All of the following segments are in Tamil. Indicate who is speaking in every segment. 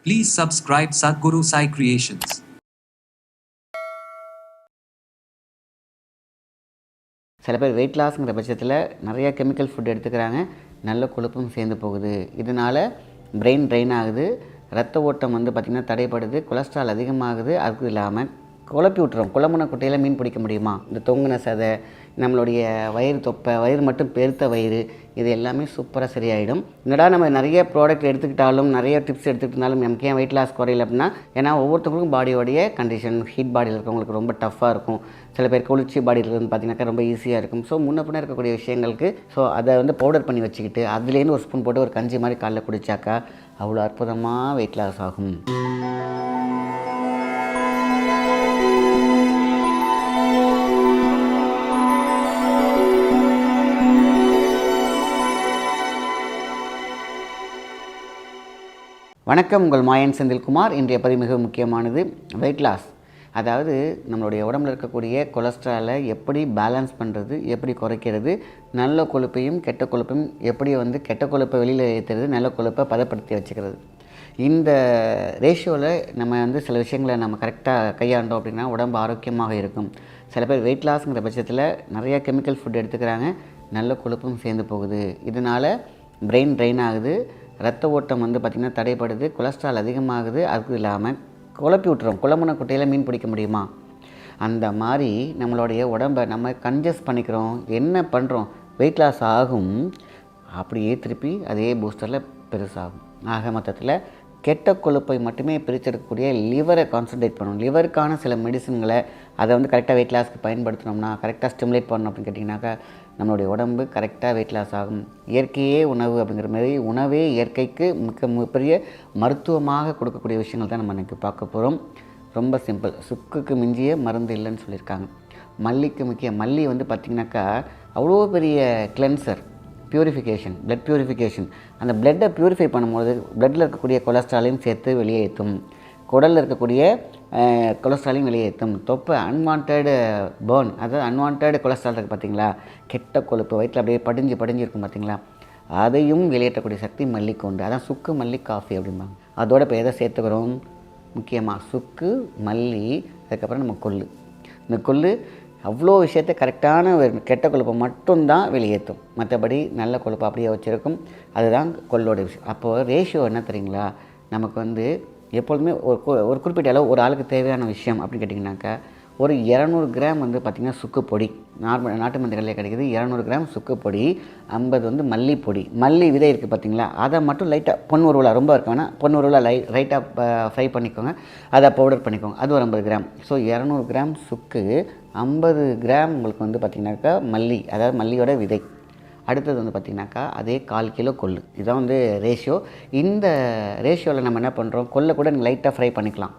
Speaker 1: Please subscribe Sadhguru Sai Creations.
Speaker 2: சில பேர் வெயிட் லாஸ்ங்கிற பட்சத்தில் நிறையா கெமிக்கல் ஃபுட் எடுத்துக்கிறாங்க, நல்ல கொழுப்பும் சேர்ந்து போகுது. இதனால் பிரெயின் ட்ரெயின் ஆகுது, ரத்த ஓட்டம் பார்த்திங்கன்னா தடைப்படுது, கொலஸ்ட்ரால் அதிகமாகுது. அதுக்கு இல்லாமல் குழப்பி விட்டுரும். குழம்புன குட்டையில் மீன் பிடிக்க முடியுமா? இந்த தொங்குன சதை, நம்மளுடைய வயிறு தொப்பை, வயிறு மட்டும் பெருத்த வயிறு, இது எல்லாமே சூப்பராக சரியாயிடும். என்னடா நம்ம நிறைய ப்ராடக்ட் எடுத்துக்கிட்டாலும், நிறைய டிப்ஸ் எடுத்துக்கிட்டாலும் நமக்கு ஏன் வெயிட் லாஸ் குறையில அப்படின்னா, ஏன்னா ஒவ்வொருத்தவங்களுக்கும் பாடியோடைய கண்டிஷன், ஹீட் பாடியில் இருக்கவங்களுக்கு ரொம்ப டஃப்பாக இருக்கும். சில பேர் குளிர்ச்சி பாடியில் இருந்து பார்த்திங்கனாக்கா ரொம்ப ஈஸியாக இருக்கும். ஸோ முன்ன பின்ன இருக்கக்கூடிய விஷயங்களுக்கு அதை பவுடர் பண்ணி வச்சுக்கிட்டு அதுலேருந்து ஒரு ஸ்பூன் போட்டு ஒரு கஞ்சி மாதிரி காலைல குடித்தாக்கா அவ்வளோ அற்புதமாக வெயிட் லாஸ் ஆகும். வணக்கம், உங்கள் மாயன் செந்தில்குமார். இன்றைய பதிவு மிக முக்கியமானது. வெயிட் லாஸ், அதாவது நம்மளுடைய உடம்பில் இருக்கக்கூடிய கொலஸ்ட்ராலை எப்படி பேலன்ஸ் பண்ணுறது, எப்படி குறைக்கிறது, நல்ல கொழுப்பையும் கெட்ட கொழுப்பையும் எப்படி கெட்ட கொழுப்பை வெளியில் ஏற்றுறது, நல்ல கொழுப்பை பதப்படுத்தி வச்சுக்கிறது. இந்த ரேஷியோவில் நம்ம சில விஷயங்களை நம்ம கரெக்டாக கையாண்டோம் அப்படின்னா உடம்பு ஆரோக்கியமாக இருக்கும். சில பேர் வெயிட் லாஸ்ங்கிற பட்சத்தில் நிறையா கெமிக்கல் ஃபுட் எடுத்துக்கிறாங்க, நல்ல கொழுப்பும் சேர்ந்து போகுது. இதனால் பிரெயின் ட்ரெயின் ஆகுது, ரத்த ஓட்டம் பார்த்திங்கன்னா தடைப்படுது, கொலஸ்ட்ரால் அதிகமாகுது. அதுக்கு இல்லாமல் குழப்பி விட்டுரும். குழம்புன குட்டையில் மீன் பிடிக்க முடியுமா? அந்த மாதிரி நம்மளுடைய உடம்பை நம்ம கன்ஜஸ்ட் பண்ணிக்கிறோம். என்ன பண்ணுறோம்? வெயிட் லாஸ் ஆகும், அப்படியே திருப்பி அதே பூஸ்டரில் பெருசாகும். ஆக மொத்தத்தில் கெட்ட கொழுப்பை மட்டுமே பிரிச்செடுக்கக்கூடிய லிவரை கான்சன்ட்ரேட் பண்ணணும். லிவருக்கான சில மெடிசன்களை அதை கரெக்டாக வெயிட் லாஸ்க்கு பயன்படுத்தினோம்னா, கரெக்டாக ஸ்டிமுலேட் பண்ணணும் அப்படின்னு கேட்டிங்கனாக்கா நம்மளுடைய உடம்பு கரெக்டாக வெயிட் லாஸ் ஆகும். இயற்கையே உணவு அப்படிங்கிற மாதிரி உணவே இயற்கைக்கு பெரிய மருத்துவமாக கொடுக்கக்கூடிய விஷயங்கள் தான் நம்ம இன்றைக்கி பார்க்க போகிறோம். ரொம்ப சிம்பிள். சுக்குக்கு மிஞ்சிய மருந்து இல்லைன்னு சொல்லியிருக்காங்க. மல்லிக்கு முக்கிய மல்லி பார்த்திங்கனாக்கா அவ்வளோ பெரிய கிளென்சர், பியூரிஃபிகேஷன், பிளட் பியூரிஃபிகேஷன். அந்த பிளட்டை பியூரிஃபை பண்ணும்போது பிளட்டில் இருக்கக்கூடிய கொலஸ்ட்ராலையும் சேர்த்து வெளியேற்றும், குடலில் இருக்கக்கூடிய கொலஸ்ட்ராலையும் வெளியேற்றும். தொப்பை அன்வான்டு பேர்ன், அதாவது அன்வான்டு கொலஸ்ட்ரால் இருக்குது பார்த்திங்களா, கெட்ட கொழுப்பு வயிற்றில் அப்படியே படிஞ்சு இருக்கும் பார்த்திங்களா, அதையும் வெளியேற்றக்கூடிய சக்தி மல்லிக்கு உண்டு. அதான் சுக்கு மல்லி காஃபி அப்படிம்பாங்க. அதோட இப்போ எதை சேர்த்துக்கிறோம்? முக்கியமாக சுக்கு, மல்லி, அதுக்கப்புறம் நம்ம கொள்ளு. இந்த கொள்ளு அவ்வளோ விஷயத்தை கரெக்டான கெட்ட கொழுப்பை மட்டும்தான் வெளியேற்றும், மற்றபடி நல்ல கொழுப்பை அப்படியே வச்சுருக்கும். அதுதான் கொள்ளோட விஷயம். அப்போது ரேஷியோ என்ன தெரியுங்களா, நமக்கு எப்பொழுதுமே ஒரு குறிப்பிட்ட அளவு ஒரு ஆளுக்கு தேவையான விஷயம் அப்படின்னு கேட்டிங்கனாக்கா ஒரு 200 கிராம் பார்த்திங்கன்னா சுக்கு பொடி, நாட்டு மருந்துகளிலே கிடைக்கிது. 200 கிராம் சுக்கு பொடி, 50 மல்லி பொடி. மல்லி விதை இருக்குது பார்த்திங்களா, அதை மட்டும் லைட்டாக பொன்னுருவலாக, ரொம்ப இருக்க வேணால் பொன்னுருவலாக லைட்டாக ஃப்ரை பண்ணிக்கோங்க, அதை பவுடர் பண்ணிக்கோங்க. அது ஒரு 50 கிராம். ஸோ 200 கிராம் சுக்கு, 50 கிராம் உங்களுக்கு பார்த்திங்கனாக்கா மல்லி, அதாவது மல்லியோட விதை. அடுத்தது பார்த்திங்கனாக்கா அதே 1/4 கிலோ கொள்ளு. இதுதான் ரேஷியோ. இந்த ரேஷியோவில் நம்ம என்ன பண்ணுறோம், கொள்ளை கூட நீங்கள் லைட்டாக ஃப்ரை பண்ணிக்கலாம்.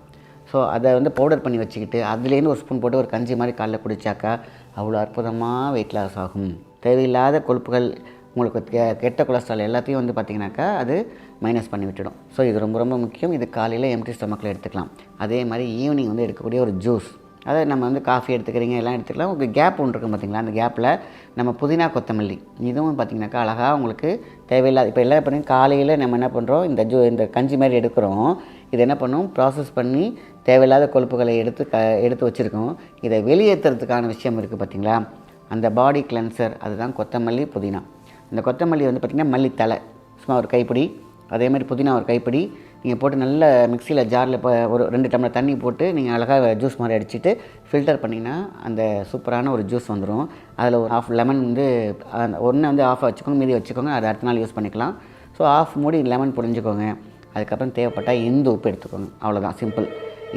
Speaker 2: ஸோ அதை பவுடர் பண்ணி வச்சுக்கிட்டு அதுலேருந்து ஒரு ஸ்பூன் போட்டு ஒரு கஞ்சி மாதிரி காலைல குடித்தாக்கா அவ்வளோ அற்புதமாக வெயிட் லாஸ் ஆகும். தேவையில்லாத கொழுப்புகள், உங்களுக்கு கெட்ட கொலஸ்ட்ரால் எல்லாத்தையும் பார்த்திங்கனாக்கா அது மைனஸ் பண்ணி விட்டுடும். ஸோ இது ரொம்ப ரொம்ப முக்கியம். இது காலையில் எம்டி ஸ்டொமக்கில் எடுத்துக்கலாம். அதே மாதிரி ஈவினிங் எடுக்கக்கூடிய ஒரு ஜூஸ், அதை நம்ம காஃபி எடுத்துக்கிறீங்க, எல்லாம் எடுத்துக்கலாம். உங்களுக்கு கேப் ஒன்று இருக்கும் பார்த்திங்களா, அந்த கேப்பில் நம்ம புதினா கொத்தமல்லி இதுவும் பார்த்திங்கனாக்கா அழகாக உங்களுக்கு தேவையில்லாத, இப்போ எல்லாம் பண்ணி காலையில் நம்ம என்ன பண்ணுறோம், இந்த கஞ்சி மாதிரி எடுக்கிறோம். இதை என்ன பண்ணும், ப்ராசஸ் பண்ணி தேவையில்லாத கொழுப்புகளை எடுத்து வச்சுருக்கோம். இதை வெளியேற்றுறதுக்கான விஷயம் இருக்குது பார்த்திங்களா, அந்த பாடி கிளென்சர், அதுதான் கொத்தமல்லி புதினா. இந்த கொத்தமல்லி பார்த்திங்கன்னா மல்லித்தலை சும்மா ஒரு கைப்பிடி, அதே மாதிரி புதினா ஒரு கைப்பிடி நீங்கள் போட்டு நல்ல மிக்சியில் ஜாரில் ஒரு 2 டம்ளர் தண்ணி போட்டு நீங்கள் அழகாக ஜூஸ் மாதிரி அடிச்சுட்டு ஃபில்டர் பண்ணிங்கன்னா அந்த சூப்பரான ஒரு ஜூஸ் வந்துடும். அதில் ஒரு ½ லெமன் ஒன்று ஆஃபாக வச்சுக்கோங்க, மீதி வச்சுக்கோங்க, அதை அடுத்த நாள் யூஸ் பண்ணிக்கலாம். ஸோ ½ மூடி லெமன் புழிஞ்சுக்கோங்க. அதுக்கப்புறம் தேவைப்பட்டால் இந்து உப்பு எடுத்துக்கோங்க. அவ்வளோதான், சிம்பிள்.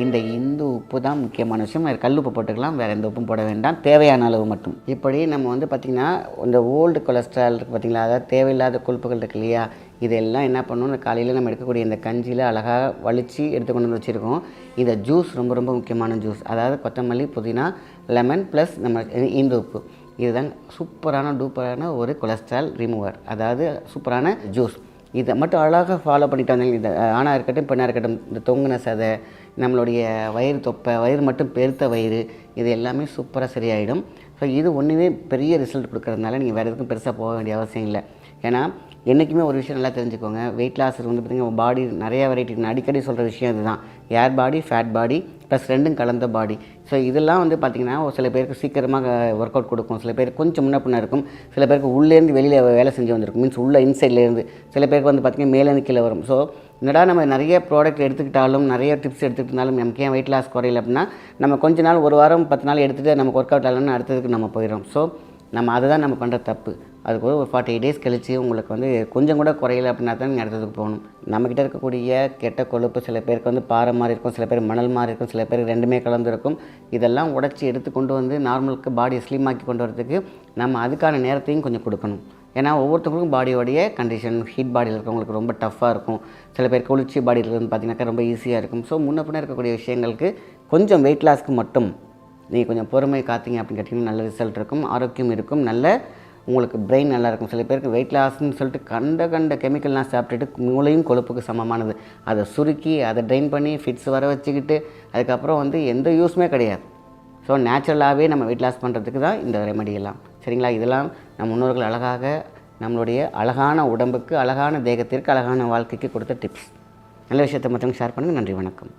Speaker 2: இந்த இந்து உப்பு தான் முக்கியமான விஷயம். கல் உப்பு போட்டுக்கலாம், வேறு எந்த உப்பும் போட வேண்டாம், தேவையான அளவு மட்டும். இப்படி நம்ம பார்த்திங்கன்னா இந்த ஓல்டு கொலஸ்ட்ரால் இருக்குது பார்த்திங்களா, அதாவது தேவையில்லாத கொழுப்புகள் இருக்குது இல்லையா, இதெல்லாம் என்ன பண்ணணும், காலையில் நம்ம எடுக்கக்கூடிய இந்த கஞ்சியில் அழகாக வலித்து எடுத்து கொண்டு வச்சுருக்கோம். இந்த ஜூஸ் ரொம்ப ரொம்ப முக்கியமான ஜூஸ், அதாவது கொத்தமல்லி, புதினா, லெமன் ப்ளஸ் நம்ம இந்து உப்பு. இதுதான் சூப்பரான டூப்பரான ஒரு கொலஸ்ட்ரால் ரிமூவர், அதாவது சூப்பரான ஜூஸ். இதை மட்டும் அழகாக ஃபாலோ பண்ணிட்டு வந்தாங்க. இது ஆணாக இருக்கட்டும் பெண்ணாக இருக்கட்டும், இந்த தொங்குன சதை, நம்மளுடைய வயிறு தொப்பை, வயிறு மட்டும் பெருத்த வயிறு, இது எல்லாமே சூப்பராக சரியாயிடும். ஸோ இது ஒன்றுமே பெரிய ரிசல்ட் கொடுக்குறதுனால நீங்கள் வேறு எதுக்கும் பெருசாக போக வேண்டிய அவசியம் இல்லை. ஏன்னா என்றைக்குமே ஒரு விஷயம் நல்லா தெரிஞ்சுக்கோங்க, வெயிட் லாஸ் வந்து பார்த்திங்கன்னா பாடி நிறைய வெரைட்டி. நான் அடிக்கடி சொல்கிற விஷயம் இதுதான், ஏர் பாடி, ஃபேட் பாடி ப்ளஸ் ரெண்டும் கலந்த பாடி. ஸோ இதெல்லாம் வந்து பார்த்திங்கன்னா ஒரு சில பேருக்கு சீக்கிரமாக ஒர்க் அவுட் கொடுக்கும், சில பேருக்கு கொஞ்சம் முன்ன பின்ன இருக்கும், சில பேருக்கு உள்ளேருந்து வெளியில் வேலை செஞ்சு வந்திருக்கும், மீன்ஸ் உள்ள இன்சைட்லேருந்து. சில பேருக்கு வந்து பார்த்திங்கன்னா மேலேருந்து கீழே வரும். ஸோ என்னடா நம்ம நிறைய ப்ராடக்ட் எடுத்துக்கிட்டாலும் நிறைய டிப்ஸ் எடுத்துக்கிட்டாலும் நமக்கு ஏன் வெயிட் லாஸ் குறையல அப்படின்னா, நம்ம கொஞ்ச நாள், ஒரு வாரம் 10 நாள் எடுத்துகிட்டு நமக்கு ஒர்க் அவுட் ஆகலன்னு அடுத்ததுக்கு நம்ம போயிடும். ஸோ நம்ம அதை தான் நம்ம பண்ணுற தப்பு. அதுக்கு ஒரு 48 டேஸ் கழித்து உங்களுக்கு வந்து கொஞ்சம் கூட குறையல அப்படின்னா தான் நீங்கள் அடுத்ததுக்கு போகணும். நம்மக்கிட்ட இருக்கக்கூடிய கெட்ட கொழுப்பு சில பேருக்கு வந்து பாறை மாதிரி இருக்கும், சில பேர் மணல் மாதிரி இருக்கும், சில பேருக்கு ரெண்டுமே கலந்துருக்கும். இதெல்லாம் உடச்சி எடுத்து கொண்டு வந்து நார்மலுக்கு பாடியை ஸ்லிம் ஆக்கி கொண்டு வரதுக்கு நம்ம அதுக்கான நேரத்தையும் கொஞ்சம் கொடுக்கணும். ஏன்னா ஒவ்வொருத்தவங்களுக்கும் பாடியோடைய கண்டிஷன், ஹீட் பாடியில் இருக்கிறவங்களுக்கு ரொம்ப டஃப்பாக இருக்கும், சில பேர் குளிர்ச்சி பாடியில் இருந்து பார்த்திங்கனாக்கா ரொம்ப ஈஸியாக இருக்கும். ஸோ முன்ன பின்ன இருக்கக்கூடிய விஷயங்களுக்கு கொஞ்சம் வெயிட் லாஸ்க்கு மட்டும் நீங்கள் கொஞ்சம் பொறுமை காத்தீங்க அப்படின்னு கேட்டிங்கன்னா நல்ல ரிசல்ட் இருக்கும், ஆரோக்கியம் இருக்கும், நல்ல உங்களுக்கு பிரெயின் நல்லாயிருக்கும். சில பேருக்கு வெயிட் லாஸ்ன்னு சொல்லிட்டு கண்ட கெமிக்கல்லாம் சாப்பிட்டுட்டு மூளையும் கொழுப்புக்கு சமமானது, அதை சுருக்கி அதை ட்ரைன் பண்ணி ஃபிட்ஸ் வர வச்சுக்கிட்டு அதுக்கப்புறம் வந்து எந்த யூஸுமே கிடையாது. ஸோ நேச்சுரலாகவே நம்ம வெயிட் லாஸ் பண்ணுறதுக்கு தான் இந்த ரெமெடியெல்லாம். சரிங்களா? இதெல்லாம் நம் முன்னோர்கள் அழகாக நம்மளுடைய அழகான உடம்புக்கு, அழகான தேகத்திற்கு, அழகான வாழ்க்கைக்கு கொடுத்த டிப்ஸ். நல்ல விஷயத்தை மற்றவங்க ஷேர் பண்ணுங்கள். நன்றி, வணக்கம்.